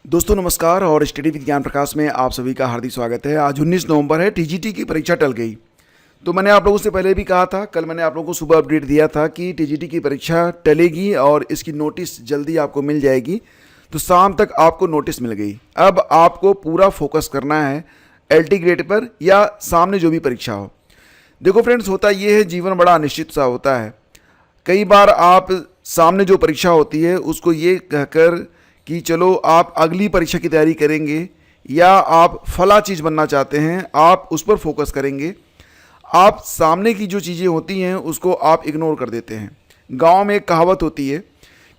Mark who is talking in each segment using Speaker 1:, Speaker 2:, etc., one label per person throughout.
Speaker 1: दोस्तों नमस्कार और स्टडी विद ज्ञान प्रकाश में आप सभी का हार्दिक स्वागत है। आज 19 नवंबर है, टीजीटी की परीक्षा टल गई। तो मैंने आप लोगों से पहले भी कहा था, कल मैंने आप लोगों को सुबह अपडेट दिया था कि टीजीटी की परीक्षा टलेगी और इसकी नोटिस जल्दी आपको मिल जाएगी। तो शाम तक आपको नोटिस मिल गई। अब आपको पूरा फोकस करना है एलटी ग्रेड पर या सामने जो भी परीक्षा हो। देखो फ्रेंड्स, होता ये है, जीवन बड़ा अनिश्चित सा होता है। कई बार आप सामने जो परीक्षा होती है उसको ये कहकर कि चलो आप अगली परीक्षा की तैयारी करेंगे या आप फला चीज़ बनना चाहते हैं, आप उस पर फोकस करेंगे। आप सामने की जो चीज़ें होती हैं उसको आप इग्नोर कर देते हैं। गांव में एक कहावत होती है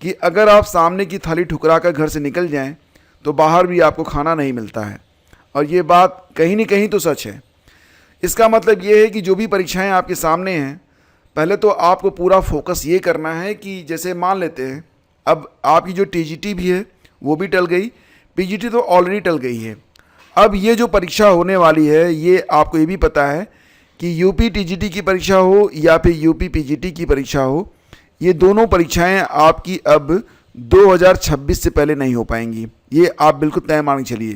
Speaker 1: कि अगर आप सामने की थाली ठुकरा कर घर से निकल जाएं तो बाहर भी आपको खाना नहीं मिलता है। और ये बात कहीं न कहीं तो सच है। इसका मतलब ये है कि जो भी परीक्षाएं आपके सामने हैं, पहले तो आपको पूरा फोकस ये करना है कि जैसे मान लेते हैं अब आपकी जो टीजीटी भी है वो भी टल गई, पीजीटी तो ऑलरेडी टल गई है। अब ये जो परीक्षा होने वाली है, ये आपको ये भी पता है कि यूपी टीजीटी की परीक्षा हो या फिर यूपी पीजीटी की परीक्षा हो, ये दोनों परीक्षाएं आपकी अब 2026 से पहले नहीं हो पाएंगी। ये आप बिल्कुल तय मान के चलिए।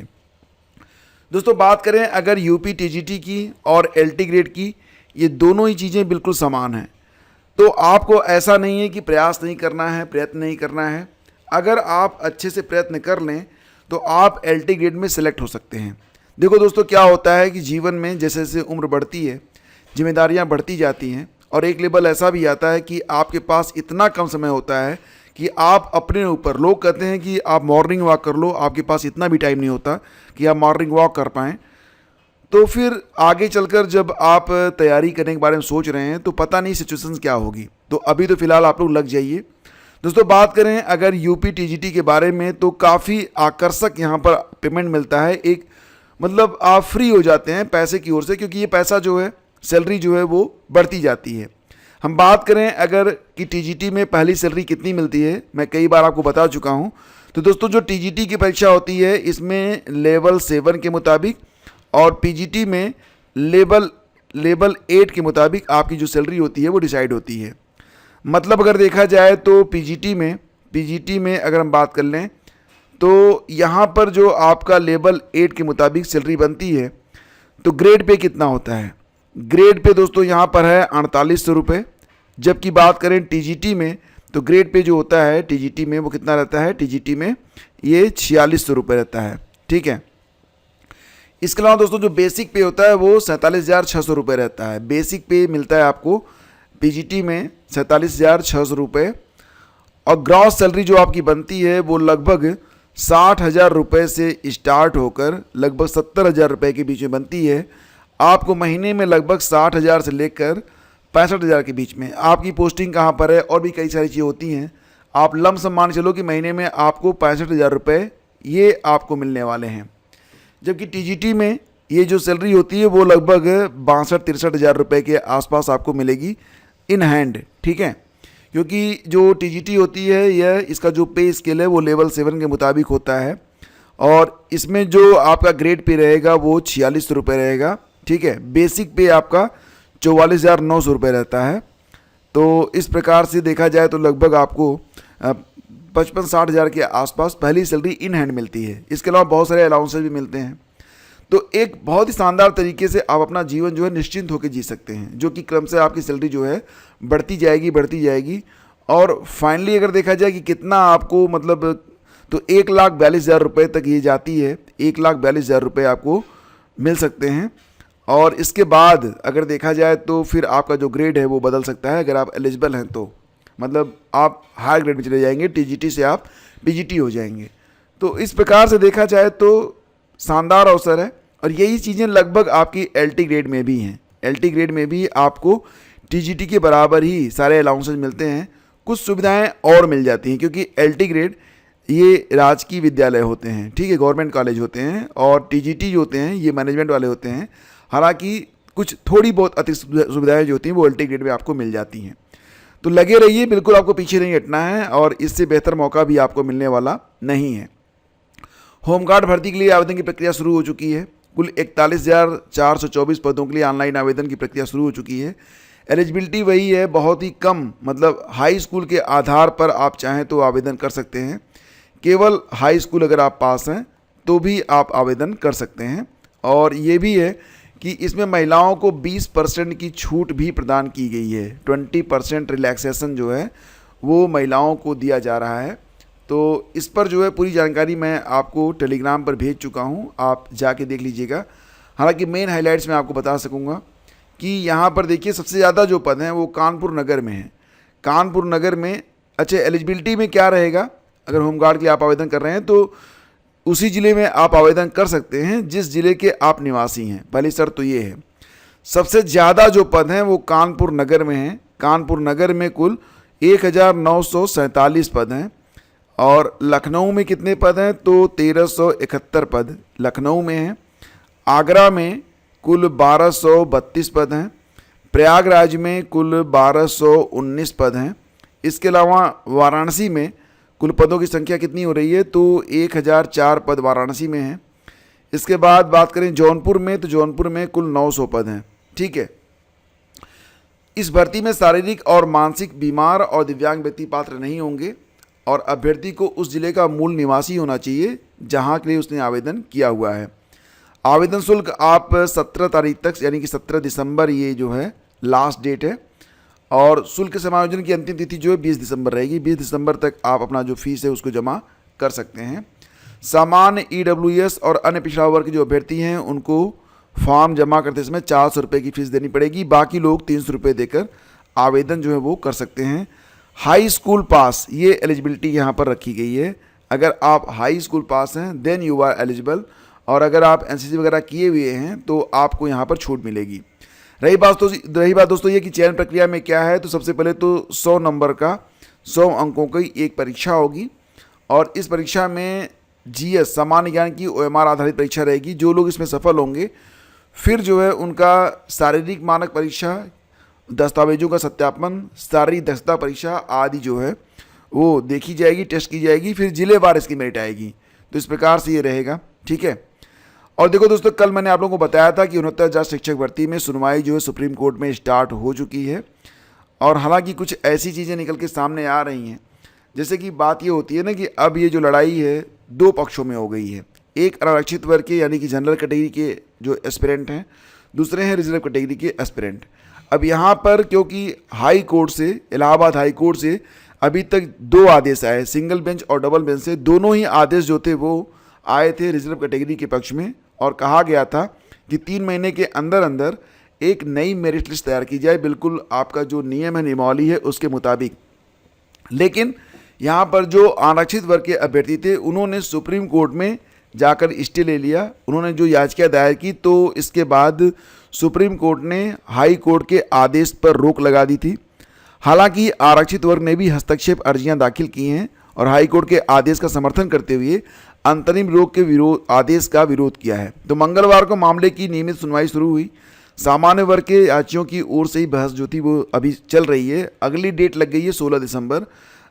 Speaker 1: दोस्तों बात करें अगर यूपी टीजीटी की और एलटी ग्रेड की, ये दोनों ही चीज़ें बिल्कुल समान हैं। तो आपको ऐसा नहीं है कि प्रयास नहीं करना है, प्रयत्न नहीं करना है। अगर आप अच्छे से प्रयत्न कर लें तो आप एलटी ग्रेड में सिलेक्ट हो सकते हैं। देखो दोस्तों, क्या होता है कि जीवन में जैसे जैसे उम्र बढ़ती है, जिम्मेदारियां बढ़ती जाती हैं और एक लेवल ऐसा भी आता है कि आपके पास इतना कम समय होता है कि आप अपने ऊपर, लोग कहते हैं कि आप मॉर्निंग वॉक कर लो, आपके पास इतना भी टाइम नहीं होता कि आप मॉर्निंग वॉक कर पाएँ। तो फिर आगे चलकर जब आप तैयारी करने के बारे में सोच रहे हैं तो पता नहीं सिचुएशंस क्या होगी। तो अभी तो फ़िलहाल आप लोग लग जाइए। दोस्तों बात करें अगर यूपी टीजीटी के बारे में, तो काफ़ी आकर्षक यहाँ पर पेमेंट मिलता है। एक मतलब आप फ्री हो जाते हैं पैसे की ओर से, क्योंकि ये पैसा जो है, सैलरी जो है वो बढ़ती जाती है। हम बात करें अगर कि टीजीटी में पहली सैलरी कितनी मिलती है, मैं कई बार आपको बता चुका हूँ। तो दोस्तों जो टीजीटी की परीक्षा होती है इसमें लेवल 7 के मुताबिक और पीजीटी में लेवल 8 के मुताबिक आपकी जो सैलरी होती है वो डिसाइड होती है। मतलब अगर देखा जाए तो पीजीटी में अगर हम बात कर लें तो यहाँ पर जो आपका लेवल 8 के मुताबिक सैलरी बनती है, तो ग्रेड पे कितना होता है? ग्रेड पे दोस्तों यहाँ पर है 4800 रुपये। जबकि बात करें टीजीटी में, तो ग्रेड पे जो होता है टीजीटी में वो कितना रहता है? टीजीटी में ये 4600 रुपये रहता है। ठीक है। इसके अलावा दोस्तों जो बेसिक पे होता है वो 47,600 रुपये रहता है। बेसिक पे मिलता है आपको पीजीटी में 47,600 रुपये। और ग्रॉस सैलरी जो आपकी बनती है वो लगभग 60,000 रुपये से स्टार्ट होकर लगभग 70,000 रुपये के बीच में बनती है। आपको महीने में लगभग 60,000 से लेकर 65,000 के बीच में। आपकी पोस्टिंग कहाँ पर है और भी कई सारी चीज़ें होती हैं। आप लमसम मान चलो कि महीने में आपको 65,000 रुपये ये आपको मिलने वाले हैं। जबकि टीजीटी में ये जो सैलरी होती है वो लगभग 62-63,000 रुपये के आसपास आपको मिलेगी इन हैंड। ठीक है। क्योंकि जो टीजीटी होती है यह, इसका जो पे स्केल है वो लेवल 7 के मुताबिक होता है और इसमें जो आपका ग्रेड पे रहेगा वो 4600 रुपये रहेगा। ठीक है। बेसिक पे आपका 44,900 रुपये रहता है। तो इस प्रकार से देखा जाए तो लगभग आपको 55-60,000 के आसपास पहली सैलरी इन हैंड मिलती है। इसके अलावा बहुत सारे अलाउंसेस भी मिलते हैं। तो एक बहुत ही शानदार तरीके से आप अपना जीवन जो है निश्चिंत होकर जी सकते हैं, जो कि क्रम से आपकी सैलरी जो है बढ़ती जाएगी। और फाइनली अगर देखा जाए कि कितना आपको मतलब, तो 1,42,000 रुपये तक ये जाती है। 1,42,000 रुपये आपको मिल सकते हैं। और इसके बाद अगर देखा जाए तो फिर आपका जो ग्रेड है वो बदल सकता है। अगर आप एलिजिबल हैं तो मतलब आप हायर ग्रेड में चले जाएंगे, टीजीटी से आप पीजीटी हो जाएंगे। तो इस प्रकार से देखा जाए तो शानदार अवसर है। और यही चीज़ें लगभग आपकी एलटी ग्रेड में भी हैं। एलटी ग्रेड में भी आपको टीजीटी के बराबर ही सारे अलाउंसेस मिलते हैं, कुछ सुविधाएं और मिल जाती हैं, क्योंकि एलटी ग्रेड ये राजकीय विद्यालय होते हैं। ठीक है, गवर्नमेंट कॉलेज होते हैं। और टीजीटी जो होते हैं ये मैनेजमेंट वाले होते हैं। हालांकि कुछ थोड़ी बहुत अतिरिक्त सुविधाएँ जो होती हैं वो एलटी ग्रेड में आपको मिल जाती हैं। तो लगे रहिए, बिल्कुल आपको पीछे नहीं हटना है और इससे बेहतर मौका भी आपको मिलने वाला नहीं है। होमगार्ड भर्ती के लिए आवेदन की प्रक्रिया शुरू हो चुकी है। कुल 41,424 पदों के लिए ऑनलाइन आवेदन की प्रक्रिया शुरू हो चुकी है। एलिजिबिलिटी वही है, बहुत ही कम, मतलब हाई स्कूल के आधार पर आप चाहें तो आवेदन कर सकते हैं। केवल हाई स्कूल अगर आप पास हैं तो भी आप आवेदन कर सकते हैं। और ये भी है कि इसमें महिलाओं को 20% की छूट भी प्रदान की गई है। 20% रिलैक्सेशन जो है वो महिलाओं को दिया जा रहा है। तो इस पर जो है पूरी जानकारी मैं आपको टेलीग्राम पर भेज चुका हूँ, आप जाके देख लीजिएगा। हालांकि मेन हाइलाइट्स मैं आपको बता सकूँगा कि यहाँ पर देखिए सबसे ज़्यादा जो पद हैं वो कानपुर नगर में हैं। कानपुर नगर में अच्छा एलिजिबिलिटी में क्या रहेगा, अगर होमगार्ड के लिए आप आवेदन कर रहे हैं तो उसी ज़िले में आप आवेदन कर सकते हैं जिस ज़िले के आप निवासी हैं। पहली शर्त तो ये है। सबसे ज़्यादा जो पद हैं वो कानपुर नगर में हैं। कानपुर नगर में कुल 1947 पद हैं। और लखनऊ में कितने पद हैं तो 1371 पद लखनऊ में हैं। आगरा में कुल 1232 पद हैं। प्रयागराज में कुल 1219 पद हैं। इसके अलावा वाराणसी में कुल पदों की संख्या कितनी हो रही है तो 1004 पद वाराणसी में हैं। इसके बाद बात करें जौनपुर में तो जौनपुर में कुल 900 पद हैं। ठीक है। इस भर्ती में शारीरिक और मानसिक बीमार और दिव्यांग व्यक्ति पात्र नहीं होंगे और अभ्यर्थी को उस जिले का मूल निवासी होना चाहिए जहां के लिए उसने आवेदन किया हुआ है। आवेदन शुल्क आप 17 तारीख तक यानी कि 17 दिसंबर ये जो है लास्ट डेट है। और शुल्क समायोजन की अंतिम तिथि जो है 20 दिसंबर रहेगी। 20 दिसंबर तक आप अपना जो फीस है उसको जमा कर सकते हैं। सामान्य EWS और अन्य पिछड़ा वर्ग के जो अभ्यर्थी हैं उनको फॉर्म जमा करते समय 400 रुपये की फ़ीस देनी पड़ेगी। बाकी लोग 300 रुपये देकर आवेदन जो है वो कर सकते हैं। हाई स्कूल पास ये एलिजिबिलिटी यहाँ पर रखी गई है। अगर आप हाई स्कूल पास हैं देन यू आर एलिजिबल, और अगर आप NCC वगैरह किए हुए हैं तो आपको यहाँ पर छूट मिलेगी। रही बात दोस्तों ये कि चयन प्रक्रिया में क्या है, तो सबसे पहले तो 100 नंबर का 100 अंकों की एक परीक्षा होगी और इस परीक्षा में GS सामान्य ज्ञान की OMR आधारित परीक्षा रहेगी। जो लोग इसमें सफल होंगे फिर जो है उनका शारीरिक मानक परीक्षा, दस्तावेजों का सत्यापन, शारीरिक दक्षता परीक्षा आदि जो है वो देखी जाएगी, टेस्ट की जाएगी, फिर जिलेवार इसकी मेरिट आएगी। तो इस प्रकार से ये रहेगा। ठीक है। और देखो दोस्तों, कल मैंने आप लोगों को बताया था कि 69,000 शिक्षक भर्ती में सुनवाई जो है सुप्रीम कोर्ट में स्टार्ट हो चुकी है। और हालांकि कुछ ऐसी चीज़ें निकल के सामने आ रही हैं, जैसे कि बात ये होती है ना कि अब ये जो लड़ाई है दो पक्षों में हो गई है। एक आरक्षित वर्ग के यानी कि जनरल कैटेगरी के जो एस्पिरेंट हैं, दूसरे हैं रिजर्व कैटेगरी के एस्पिरेंट। अब यहाँ पर क्योंकि हाई कोर्ट से, इलाहाबाद हाई कोर्ट से अभी तक 2 आदेश आए, सिंगल बेंच और डबल बेंच से, दोनों ही आदेश जो थे वो आए थे रिजर्व कैटेगरी के पक्ष में। और कहा गया था कि 3 महीने के अंदर अंदर एक नई मेरिट लिस्ट तैयार की जाए, बिल्कुल आपका जो नियम है, नियमावली है उसके मुताबिक। लेकिन यहाँ पर जो आरक्षित वर्ग के अभ्यर्थी थे उन्होंने सुप्रीम कोर्ट में जाकर स्टे ले लिया। उन्होंने जो याचिका दायर की तो इसके बाद सुप्रीम कोर्ट ने हाई कोर्ट के आदेश पर रोक लगा दी थी। हालांकि आरक्षित वर्ग ने भी हस्तक्षेप अर्जियां दाखिल की हैं और हाई कोर्ट के आदेश का समर्थन करते हुए अंतरिम रोक के आदेश का विरोध किया है। तो मंगलवार को मामले की नियमित सुनवाई शुरू हुई। सामान्य वर्ग के याचियों की ओर से ही बहस जो थी वो अभी चल रही है। अगली डेट लग गई है 16 दिसंबर।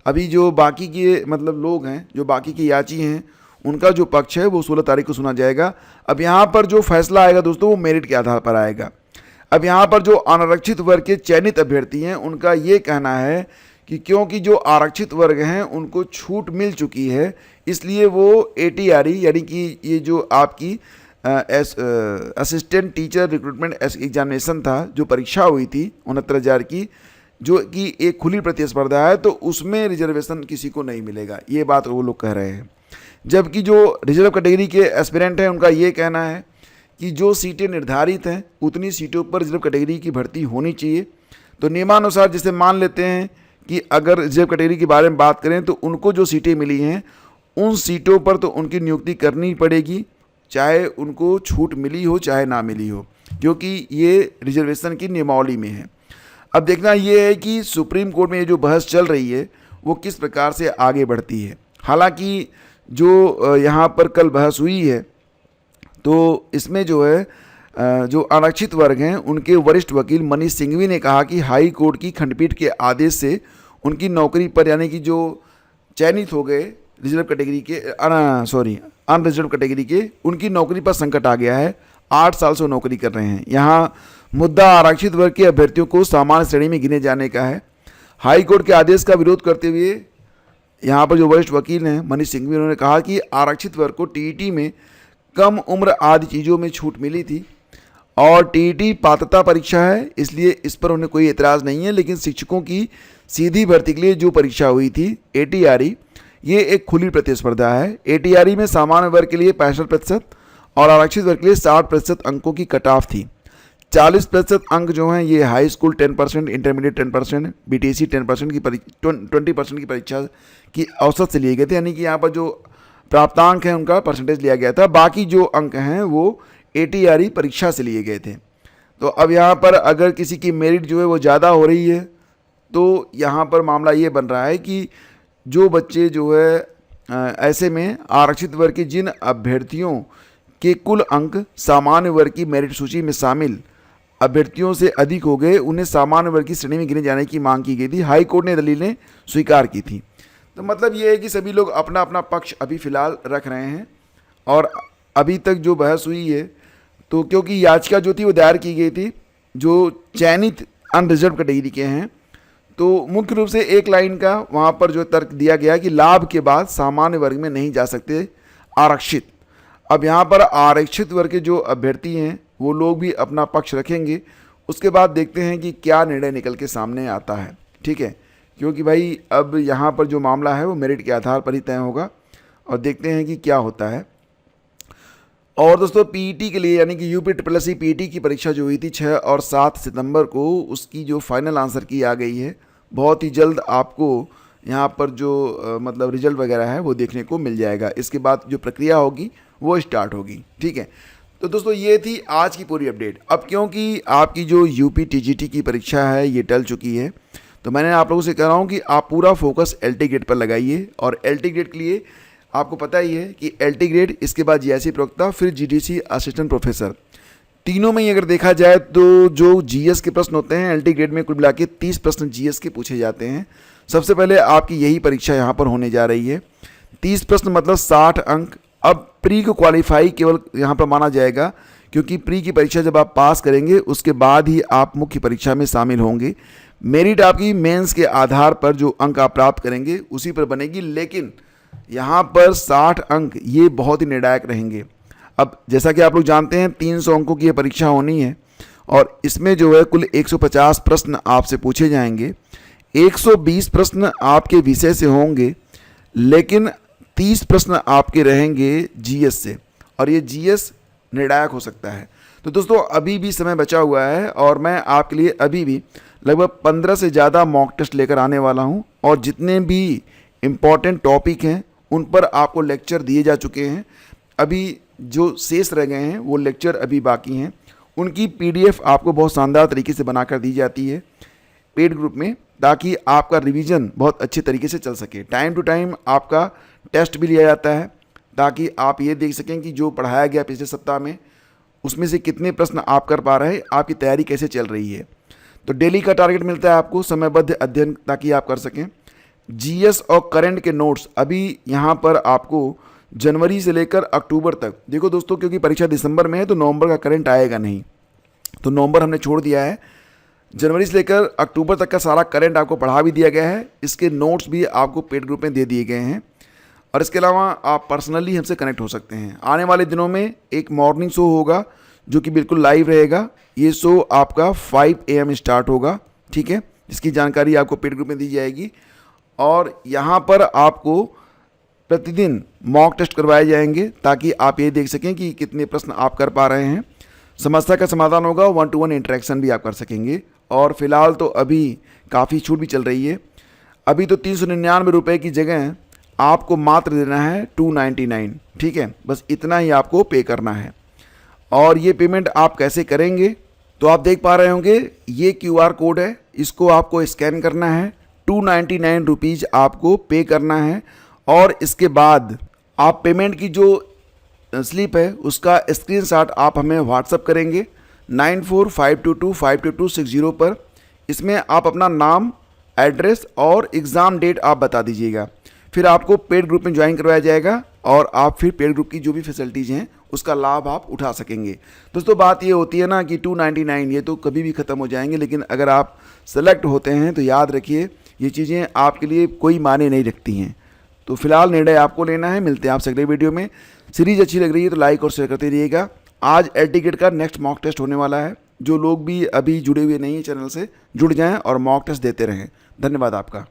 Speaker 1: अभी जो बाकी के मतलब लोग हैं, जो बाकी के याची हैं, उनका जो पक्ष है वो 16 तारीख को सुना जाएगा। अब यहाँ पर जो फैसला आएगा दोस्तों वो मेरिट के आधार पर आएगा। अब यहाँ पर जो अनारक्षित वर्ग के चयनित अभ्यर्थी हैं उनका ये कहना है कि क्योंकि जो आरक्षित वर्ग हैं उनको छूट मिल चुकी है, इसलिए वो ATRE यानी कि ये जो आपकी असिस्टेंट टीचर रिक्रूटमेंट एग्जामिनेशन था, जो परीक्षा हुई थी 69,000 की, जो कि एक खुली प्रतिस्पर्धा है, तो उसमें रिजर्वेशन किसी को नहीं मिलेगा, ये बात वो लोग कह रहे हैं। जबकि जो रिजर्व कैटेगरी के एस्पिरेंट हैं उनका ये कहना है कि जो सीटें निर्धारित हैं उतनी सीटों पर रिजर्व कैटेगरी की भर्ती होनी चाहिए। तो नियमानुसार जैसे मान लेते हैं कि अगर रिजर्व कैटेगरी के बारे में बात करें तो उनको जो सीटें मिली हैं उन सीटों पर तो उनकी नियुक्ति करनी पड़ेगी, चाहे उनको छूट मिली हो चाहे ना मिली हो, क्योंकि ये रिजर्वेशन की नियमावली में है। अब देखना ये है कि सुप्रीम कोर्ट में ये जो बहस चल रही है वो किस प्रकार से आगे बढ़ती है। हालांकि जो यहाँ पर कल बहस हुई है तो इसमें जो है जो आरक्षित वर्ग हैं उनके वरिष्ठ वकील मनीष सिंघवी ने कहा कि हाई कोर्ट की खंडपीठ के आदेश से उनकी नौकरी पर, यानी कि जो चयनित हो गए रिजर्व कैटेगरी के अनरिजर्व कैटेगरी के, उनकी नौकरी पर संकट आ गया है। 8 साल से नौकरी कर रहे हैं। यहाँ मुद्दा आरक्षित वर्ग के अभ्यर्थियों को सामान्य श्रेणी में गिने जाने का है। हाई कोर्ट के आदेश का विरोध करते हुए यहाँ पर जो वरिष्ठ वकील हैं मनीष सिंघवी, उन्होंने कहा कि आरक्षित वर्ग को टीईटी में कम उम्र आदि चीज़ों में छूट मिली थी और टीईटी पात्रता परीक्षा है, इसलिए इस पर उन्हें कोई एतराज़ नहीं है। लेकिन शिक्षकों की सीधी भर्ती के लिए जो परीक्षा हुई थी एटीआरई, ये एक खुली प्रतिस्पर्धा है। एटीआरई में सामान्य वर्ग के लिए 65% और आरक्षित वर्ग के लिए 60% अंकों की कट ऑफ थी। 40% अंक जो हैं ये हाई स्कूल 10%, इंटरमीडिएट 10%, बीटीसी 10% की 20% की परीक्षा की औसत से लिए गए थे, यानी कि यहाँ पर जो प्राप्तांक हैं उनका परसेंटेज लिया गया था। बाकी जो अंक हैं वो एटीआरई परीक्षा से लिए गए थे। तो अब यहाँ पर अगर किसी की मेरिट जो है वो ज़्यादा हो रही है तो यहाँ पर मामला ये बन रहा है कि जो बच्चे जो है ऐसे में आरक्षित वर्ग के जिन अभ्यर्थियों के कुल अंक सामान्य वर्ग की मेरिट सूची में शामिल अभ्यर्थियों से अधिक हो गए, उन्हें सामान्य वर्ग की श्रेणी में गिने जाने की मांग की गई थी। हाई कोर्ट ने दलीलें स्वीकार की थी। तो मतलब ये है कि सभी लोग अपना अपना पक्ष अभी फ़िलहाल रख रहे हैं और अभी तक जो बहस हुई है, तो क्योंकि याचिका जो थी वो दायर की गई थी जो चयनित अनरिजर्व कैटेगरी के हैं, तो मुख्य रूप से एक लाइन का वहाँ पर जो तर्क दिया गया कि लाभ के बाद सामान्य वर्ग में नहीं जा सकते आरक्षित। अब यहाँ पर आरक्षित वर्ग के जो अभ्यर्थी हैं वो लोग भी अपना पक्ष रखेंगे, उसके बाद देखते हैं कि क्या निर्णय निकल के सामने आता है। ठीक है, क्योंकि भाई अब यहाँ पर जो मामला है वो मेरिट के आधार पर ही तय होगा और देखते हैं कि क्या होता है। और दोस्तों पीईटी के लिए यानी कि यूपी पीईटी की परीक्षा जो हुई थी 6 और 7 सितंबर को, उसकी जो फाइनल आंसर की आ गई है। बहुत ही जल्द आपको यहाँ पर जो मतलब रिजल्ट वगैरह है वो देखने को मिल जाएगा। इसके बाद जो प्रक्रिया होगी वो स्टार्ट होगी। ठीक है, तो दोस्तों ये थी आज की पूरी अपडेट। अब क्योंकि आपकी जो यूपी टीजीटी की परीक्षा है ये टल चुकी है, तो मैंने आप लोगों से कह रहा हूँ कि आप पूरा फोकस एलटी ग्रेड पर लगाइए। और एलटी ग्रेड के लिए आपको पता ही है कि एलटी ग्रेड, इसके बाद जीआईसी प्रवक्ता, फिर जीडीसी असिस्टेंट प्रोफेसर, तीनों में ही अगर देखा जाए तो जो जीएस के प्रश्न होते हैं एलटी ग्रेड में कुल मिला के 30 प्रश्न जीएस के पूछे जाते हैं। सबसे पहले आपकी यही परीक्षा यहाँ पर होने जा रही है। 30 प्रश्न मतलब 60 अंक। अब प्री को क्वालिफाई केवल यहाँ पर माना जाएगा, क्योंकि प्री की परीक्षा जब आप पास करेंगे उसके बाद ही आप मुख्य परीक्षा में शामिल होंगे। मेरिट आपकी मेंस के आधार पर जो अंक आप प्राप्त करेंगे उसी पर बनेगी, लेकिन यहाँ पर 60 अंक ये बहुत ही निर्णायक रहेंगे। अब जैसा कि आप लोग जानते हैं 300 अंकों की ये परीक्षा होनी है और इसमें जो है कुल 150 प्रश्न आपसे पूछे जाएंगे। 120 प्रश्न आपके विषय से होंगे, लेकिन 30 प्रश्न आपके रहेंगे जीएस से, और ये जीएस निर्णायक हो सकता है। तो दोस्तों अभी भी समय बचा हुआ है और मैं आपके लिए अभी भी लगभग 15 से ज़्यादा मॉक टेस्ट लेकर आने वाला हूँ और जितने भी इम्पॉर्टेंट टॉपिक हैं उन पर आपको लेक्चर दिए जा चुके हैं। अभी जो शेष रह गए हैं वो लेक्चर अभी बाकी हैं, उनकी पीडीएफ आपको बहुत शानदार तरीके से बनाकर दी जाती है पेड ग्रुप में, ताकि आपका रिवीजन बहुत अच्छे तरीके से चल सके। टाइम टू टाइम आपका टेस्ट भी लिया जाता है ताकि आप ये देख सकें कि जो पढ़ाया गया पिछले सप्ताह में उसमें से कितने प्रश्न आप कर पा रहे हैं, आपकी तैयारी कैसे चल रही है। तो डेली का टारगेट मिलता है आपको समयबद्ध अध्ययन ताकि आप कर सकें। जीएस और करंट के नोट्स अभी यहाँ पर आपको जनवरी से लेकर अक्टूबर तक, देखो दोस्तों क्योंकि परीक्षा दिसंबर में है तो नवंबर का करंट आएगा नहीं, तो नवंबर हमने छोड़ दिया है। जनवरी से लेकर अक्टूबर तक का सारा करंट आपको पढ़ा भी दिया गया है, इसके नोट्स भी आपको पेड ग्रुप में दे दिए गए हैं। और इसके अलावा आप पर्सनली हमसे कनेक्ट हो सकते हैं। आने वाले दिनों में एक मॉर्निंग शो होगा जो कि बिल्कुल लाइव रहेगा। ये शो आपका 5 AM स्टार्ट होगा, ठीक है, जिसकी जानकारी आपको पेड ग्रुप में दी जाएगी। और यहाँ पर आपको प्रतिदिन मॉक टेस्ट करवाए जाएंगे ताकि आप ये देख सकें कि कितने प्रश्न आप कर पा रहे हैं। समस्या का समाधान होगा, 1-to-1 इंटरेक्शन भी आप कर सकेंगे। और फिलहाल तो अभी काफ़ी छूट भी चल रही है। अभी तो 399 रुपये की जगह आपको मात्र देना है 299, ठीक है, बस इतना ही आपको पे करना है। और ये पेमेंट आप कैसे करेंगे, तो आप देख पा रहे होंगे ये QR कोड है, इसको आपको स्कैन करना है, 299 रुपीज़ आपको पे करना है। और इसके बाद आप पेमेंट की जो स्लिप है उसका स्क्रीनशॉट आप हमें व्हाट्सअप करेंगे 9452252260 पर। इसमें आप अपना नाम, एड्रेस और एग्ज़ाम डेट आप बता दीजिएगा। फिर आपको पेड ग्रुप में ज्वाइन करवाया जाएगा और आप फिर पेड ग्रुप की जो भी फैसिलिटीज़ हैं उसका लाभ आप उठा सकेंगे। दोस्तों बात ये होती है ना कि 299 ये तो कभी भी ख़त्म हो जाएंगे, लेकिन अगर आप सेलेक्ट होते हैं तो याद रखिए ये चीज़ें आपके लिए कोई मायने नहीं रखती हैं। तो फिलहाल निर्णय आपको लेना है। मिलते हैं आपसे अगले वीडियो में। सीरीज अच्छी लग रही है तो लाइक और शेयर करते रहिएगा। आज एयर टिकट का नेक्स्ट मॉक टेस्ट होने वाला है। जो लोग भी अभी जुड़े हुए नहीं हैं चैनल से, जुड़ जाएं और मॉक टेस्ट देते रहें। धन्यवाद आपका।